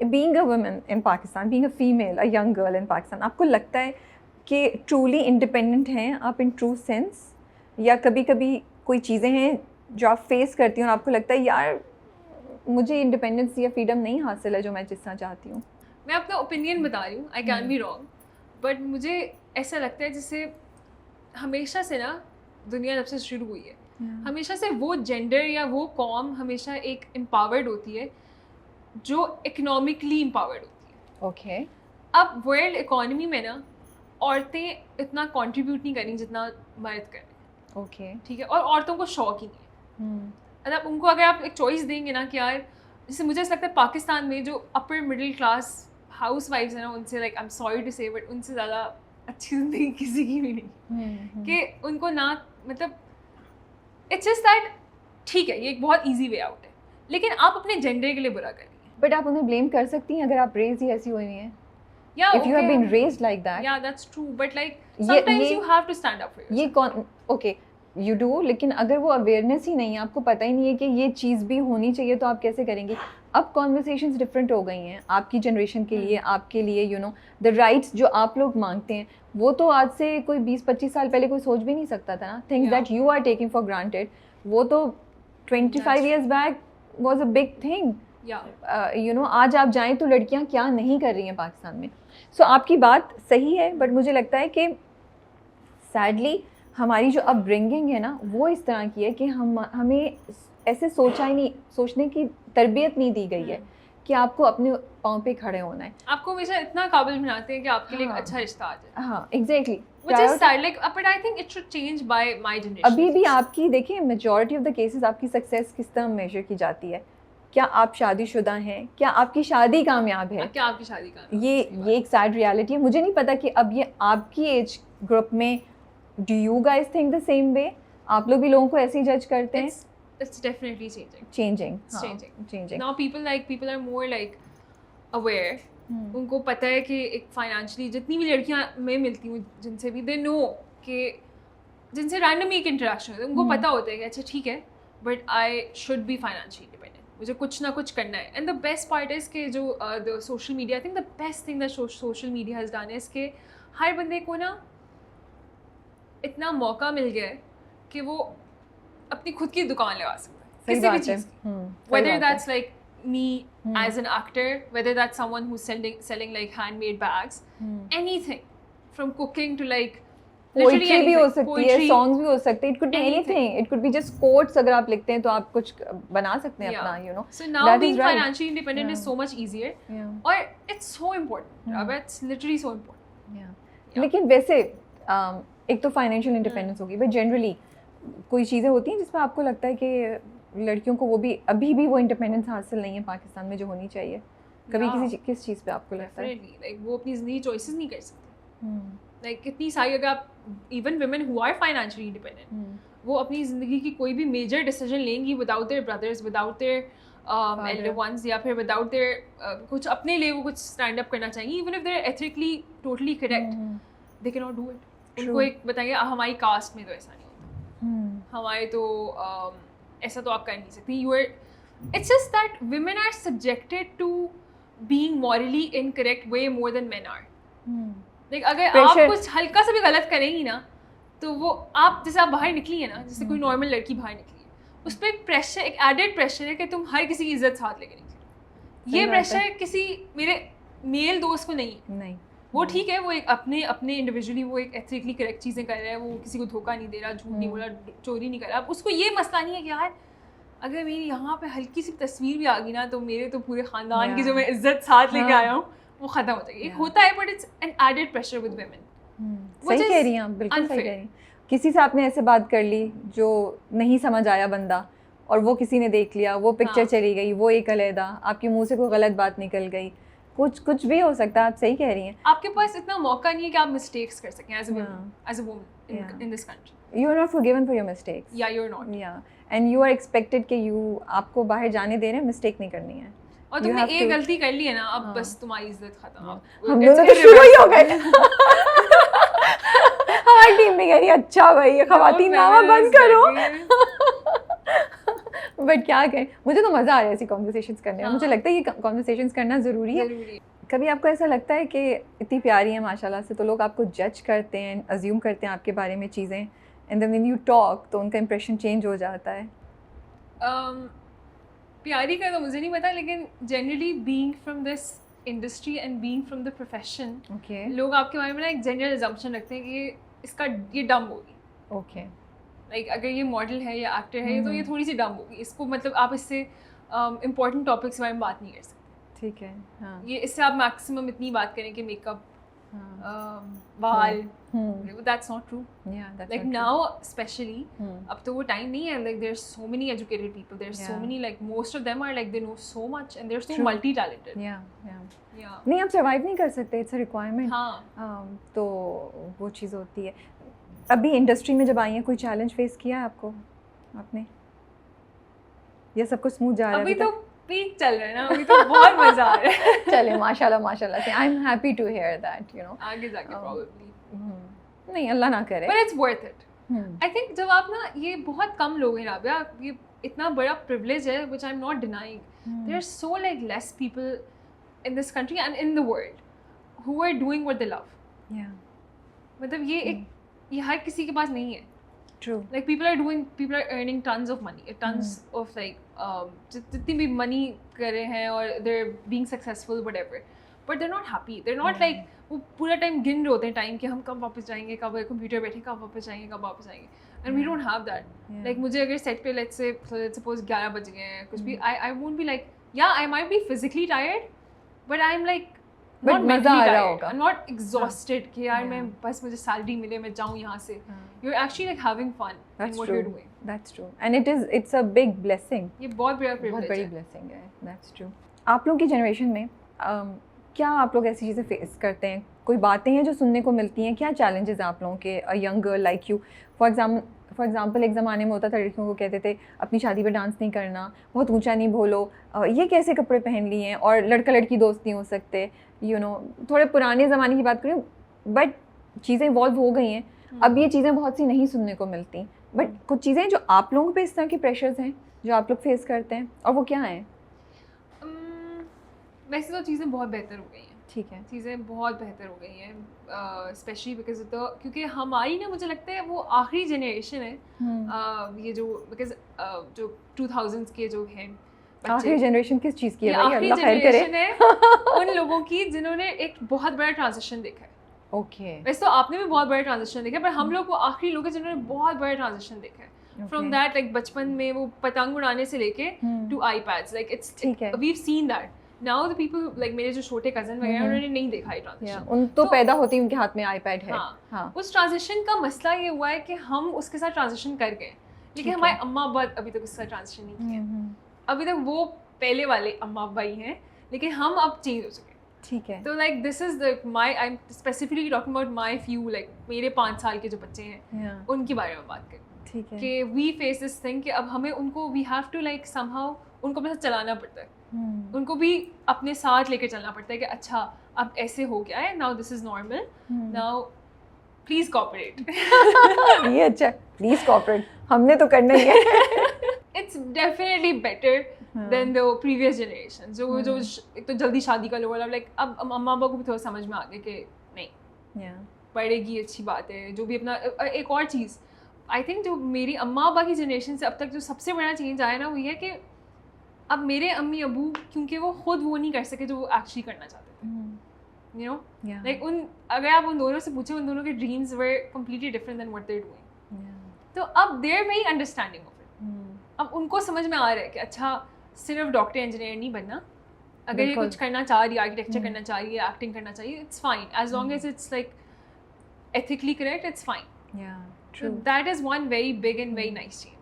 Being a woman in Pakistan, being a female, a young girl in Pakistan, आपको लगता है कि ट्रूली इंडिपेंडेंट हैं आप इन ट्रू सेंस, या कभी कभी कोई चीज़ें हैं जो आप फेस करती हैं और आपको लगता है यार मुझे इंडिपेंडेंस या फ्रीडम नहीं हासिल है जो मैं जितना चाहती हूँ? मैं अपना ओपिनियन बता रही हूँ, I can be wrong, but मुझे ऐसा लगता है जैसे हमेशा से ना दुनिया जब से शुरू हुई है, हमेशा से वो जेंडर या वो कॉम हमेशा एक एम्पावर्ड होती है जो इकोनॉमिकली एम्पावर्ड होती है। ओके। अब वर्ल्ड इकोनॉमी में ना औरतें इतना कंट्रीब्यूट नहीं करें जितना मर्द कर रहे हैं। ओके। ठीक है, और औरतों को शौक ही नहीं है। मतलब उनको अगर आप एक चॉइस देंगे ना कि यार, जैसे मुझे ऐसा लगता है पाकिस्तान में जो अपर मिडिल क्लास हाउस वाइफ्स हैं ना, उनसे like I am sorry to say but उनसे ज़्यादा अच्छी जिंदगी किसी की भी नहीं। कि उनको ना, मतलब इट्स जस्ट दैट, ठीक है ये एक बहुत ईजी वे आउट है, लेकिन आप अपने जेंडर के लिए बुरा कर रही हैं। बट आप उन्हें ब्लेम कर सकती हैं अगर आप रेज ही ऐसी हुई हैं। Yeah, if you have been raised like that, yeah, that's true, but like sometimes you have to stand up for yourself. ये कौन, okay you do, लेकिन अगर वो अवेयरनेस ही नहीं है, आपको पता ही नहीं है कि ये चीज़ भी होनी चाहिए, तो आप कैसे करेंगे? अब कॉन्वर्सेशंस डिफरेंट हो गई हैं आपकी जनरेशन के लिए, आपके लिए, यू नो द राइट्स जो आप लोग मांगते हैं वो तो आज से कोई 20-25 साल पहले कोई सोच भी नहीं सकता था ना। Things that you are taking for granted, वो तो 25 years back was a big thing. You know आज आप जाएं तो लड़कियां क्या नहीं कर रही हैं पाकिस्तान में। सो आपकी बात सही है, बट मुझे लगता है कि सैडली हमारी जो अपब्रिंगिंग है ना वो इस तरह की है कि हमें ऐसे सोचने की तरबियत नहीं दी गई है कि आपको अपने पाँव पे खड़े होना है। आपको हमेशा इतना काबिल बनाते हैं कि आपके लिए एक अच्छा रिश्ता आ जाए। हाँ exactly, which is sad, like, but I think it should change by my generation. अभी भी आपकी देखिए मेजॉरिटी ऑफ द केसेस आपकी सक्सेस किस तरह मेजर की जाती है? क्या आप शादीशुदा हैं? क्या आपकी शादी कामयाब है? क्या आपकी शादी कामयाब? ये एक सैड रियलिटी है। मुझे नहीं पता कि अब ये आपकी एज ग्रुप में do you guys think the same way? आप लोग भी लोगों को ऐसे ही जज करते हैं? It's definitely changing. Changing. Now people are more like aware. उनको पता है कि एक फाइनेंशियली जितनी भी लड़कियां मैं मिलती हूँ जिनसे भी, दे नो कि जिनसे रैंडम एक इंटरेक्शन होता है, उनको पता होता है कि अच्छा ठीक है but I should be financially independent, मुझे कुछ ना कुछ करना है। And the best part is कि जो the social media, I think the best thing that social media has done is कि हर बंदे को ना इतना मौका मिल गया है कि वो अपनी खुद की दुकान लगा सकता है किसी भी चीज़ की, whether that's like me as an actor, whether that's someone who's selling like handmade bags, anything from cooking to like poetry भी हो सकती है, सॉन्ग्स भी हो सकते हैं, it could be anything, it could be just quotes अगर आप लिखते हैं तो आप कुछ बना सकते हैं अपना, you know. So now being financially independent is so much easier, और it's so important, अब it's literally so important. लेकिन वैसे एक तो फाइनेंशियल इंडिपेंडेंस होगी, बट जनरली कोई चीज़ें होती हैं जिसमें आपको लगता है कि लड़कियों को वो भी अभी भी वो इंडिपेंडेंस हासिल नहीं है पाकिस्तान में जो होनी चाहिए? कभी किस चीज़ पे आपको लगता है? लाइक वो अपनी ज़िंदगी चॉइसेस नहीं कर सकते। लाइक कितनी सारी, अगर आप even women who are financially independent, वो अपनी ज़िंदगी की कोई भी मेजर डिसीजन लेंगी without their brothers, without their elder ones, या फिर विदाउट देयर कुछ अपने लिए वो कुछ स्टैंड अप करना चाहिए, even if they are ethically totally correct, they cannot do it. उनको एक बताइए हमारी कास्ट में तो ऐसा नहीं होता, हमारे तो ऐसा तो आप कर नहीं सकती। You are, it's just that women are subjected to being morally incorrect way more than men are. Like अगर आप कुछ हल्का सा भी गलत करेंगी ना तो वो आप, जैसे आप बाहर निकली है ना, जैसे कोई नॉर्मल लड़की बाहर निकली है, उस पर एक प्रेशर, एक एडेड प्रेशर है कि तुम हर किसी की इज्जत साथ लेके निकली। ये प्रेशर किसी मेरे मेल दोस्त को नहीं। वो ठीक है, वो एक अपने इंडिविजुअली वो एक एथिकली करेक्ट चीज़ें कर रहा है, वो किसी को धोखा नहीं दे रहा, झूठ नहीं बोला, चोरी नहीं कर रहा। अब उसको ये मसला नहीं है कि यार अगर मेरी यहाँ पे हल्की सी तस्वीर भी आ गई ना तो मेरे तो पूरे ख़ानदान की जो मैं इज्जत साथ लेके आया हूँ वो ख़त्म हो जाएगी। एक होता है but it's an added pressure with women. सही कह रही हैं आप, बिल्कुल सही कह रही हैं। किसी से आपने ऐसे बात कर ली जो नहीं समझ आया बंदा, और वो किसी ने देख लिया, वो पिक्चर चली गई, वो एक अलहदा, आपके मुँह से कोई गलत बात निकल गई, कुछ भी हो सकता है। आप सही कह रही हैं, आपके पास इतना मौका नहीं है कि आप मिस्टेक्स कर सकें as a woman in this country. You are not forgiven for your mistakes. Yeah you are not. Yeah and you are expected कि आपको बाहर जाने दे रहे हैं, मिस्टेक नहीं करनी है। और तुमने एक गलती कर ली है ना, अब बस तुम्हारी इज्जत खत्म। हम दोनों तो शुरू ही हो गए। हमारी टीम भी कह रही है अच्छा भाई ये खवातीन नामा बंद करो। बट क्या करें, मुझे तो मज़ा आ रहा है ऐसी कॉन्वर्सेशंस करने में, मुझे लगता है ये कॉन्वर्सेशंस करना ज़रूरी है। कभी आपको ऐसा लगता है कि इतनी प्यारी है माशाल्लाह से, तो लोग आपको जज करते हैं, अज्यूम करते हैं आपके बारे में चीज़ें, and then when you talk तो उनका इंप्रेशन चेंज हो जाता है? प्यारी का तो मुझे नहीं पता, लेकिन generally being from this industry and being from the profession, okay लोग आपके बारे में ना एक जनरल अजम्पशन रखते हैं कि ये डम होगी। ओके लाइक अगर ये मॉडल है या एक्टर है तो ये थोड़ी सी डम होगी, इसको मतलब आप इससे इम्पोर्टेंट टॉपिक्स के बारे में बात नहीं कर सकते। ठीक है, हाँ ये इससे आप मैक्सिमम इतनी बात करें कि मेकअप, बाल, that's not true. Like now specially अब तो वो टाइम नहीं है, like there are so many educated people, there are so many, like most of them are like they know so much and they are so multi talented. नहीं आप survive नहीं कर सकते, इट्स अ रिक्वायरमेंट। हाँ तो वो चीज़ होती है। अभी इंडस्ट्री में जब आई हैं कोई चैलेंज फेस किया है आपको आपने, या सब कुछ स्मूथ जा रहा है अभी तो पीक चल रहा है ना, अभी तो बहुत मजा आ रहा है। चले माशाल्लाह से, I am happy to hear that, you know. आगे जाके प्रॉब्ली नहीं अल्लाह ना करे, but it's worth it. I think जब आप ना, ये बहुत कम लोग हैं राबिया, ये इतना बड़ा प्रिविलेज है which I am not denying, there are so like less people in this country and in the world who are doing what they love. मतलब ये हर किसी के पास नहीं है। True. Like people are earning tons of money, tons of like जितनी भी money कर रहे हैं और they're being successful whatever, but they're not happy. They're not like वो पूरा टाइम गिन रहे होते हैं टाइम कि हम कब वापस जाएंगे, कब कंप्यूटर बैठे कब वापस जाएंगे, and we don't have that. Like मुझे अगर सेट पे let's suppose 11 बज गए हैं कुछ भी, I won't be like, yeah I might be physically tired but I'm like not mentally tired, I'm not exhausted कि यार मैं बस मुझे सैलरी मिले मैं जाऊँ यहाँ से। You're actually like having fun in what you're doing. That's true. And it's a big blessing. ये बहुत बड़ा privilege है। बहुत बड़ी blessing है। That's true. आप लोग की जनरेशन में क्या आप लोग ऐसी चीज़ें फेस करते हैं, कोई बातें हैं जो सुनने को मिलती हैं, क्या चैलेंजेस हैं आप लोगों के, a young girl like you for example एक ज़माने में होता था लड़कियों को कहते थे अपनी शादी पे डांस नहीं करना, बहुत ऊंचा नहीं बोलो, ये कैसे कपड़े पहन लिए हैं, और लड़का लड़की दोस्त नहीं हो सकते, यू नो थोड़े पुराने ज़माने की बात करें, बट चीज़ें इवॉल्व हो गई हैं, अब ये चीज़ें बहुत सी नहीं सुनने को मिलती, बट कुछ चीज़ें जो आप लोगों पे इस तरह की प्रेशर्स हैं जो आप लोग फेस करते हैं, और वो क्या हैं? वैसे तो चीज़ें बहुत बेहतर हो गई हैं, ठीक है, चीज़ें बहुत बेहतर हो गई हैं, स्पेशली बिकॉज तो क्योंकि हमारी ना मुझे लगता है वो आखिरी जनरेशन है, ये जो बिकॉज जो 2000s के जो हैं आखिरी जनरेशन किस चीज़ की है? आखिरी जनरेशन है उन लोगों की जिन्होंने एक बहुत बड़ा ट्रांजिशन देखा है। ओके वैसे तो आपने भी बहुत बड़ा ट्रांजिशन देखा है, पर हम लोग वो आखिरी लोग हैं जिन्होंने बहुत बड़ा ट्रांजिशन देखा है। फ्रॉम दैट लाइक बचपन में वो पतंग उड़ाने से लेके to iPads, like it's we have seen that. Now the people like मेरे जो छोटे कजन वगैरह उन्होंने नहीं देखा है ट्रांजिशन, उन तो पैदा होती उनके हाथ में आईपैड है। हाँ, उस ट्रांजिशन का मसला ये हुआ है कि हम उसके साथ ट्रांजिशन कर गए, लेकिन हमारे अम्मा अब्बा अभी तक उसका ट्रांजिशन नहीं किया। अभी तक वो पहले वाले अम्मा अब्बा ही हैं, लेकिन हम अब चेंज हो चुके हैं। ठीक है, तो like this is the my I am specifically talking about my few, like मेरे 5 साल के जो बच्चे हैं उनके बारे में बात करें। ठीक है, कि वी फेस दिस थिंग कि अब हमें उनको we have to like somehow उनको अपने साथ चलाना पड़ता है, उनको भी अपने साथ लेकर चलना पड़ता है कि अच्छा अब ऐसे हो गया है, now this is normal, now please cooperate. ये अच्छा, प्लीज कोऑपरेट हमने तो करना ही है। It's definitely better than the previous generation जो एक तो जल्दी शादी कर लो, लाइक अब अम्मा अब्बा को भी थोड़ा समझ में आ गया कि नहीं पढ़ेगी अच्छी बात है, जो भी अपना। एक और चीज़ आई थिंक जो मेरी अम्मा अब्बा की जनरेशन से अब तक जो सबसे बड़ा चेंज आया ना वो ये है कि अब मेरे अम्मी अबू क्योंकि वो खुद वो नहीं कर सके जो वो एक्चुअली करना चाहते थे, यू नो लाइक अगर आप उन दोनों से पूछें, उन दोनों के dreams were completely different than what they are doing, तो अब they are very understanding of it. अब उनको समझ में आ रहा है कि अच्छा सिर्फ डॉक्टर इंजीनियर नहीं बनना, अगर ये कुछ करना चाह रही है, आर्किटेक्चर करना चाह रही है, एक्टिंग करना चाहिए, it's fine as long as it's like ethically correct, it's fine. Yeah, true. So that is one very big and very nice change.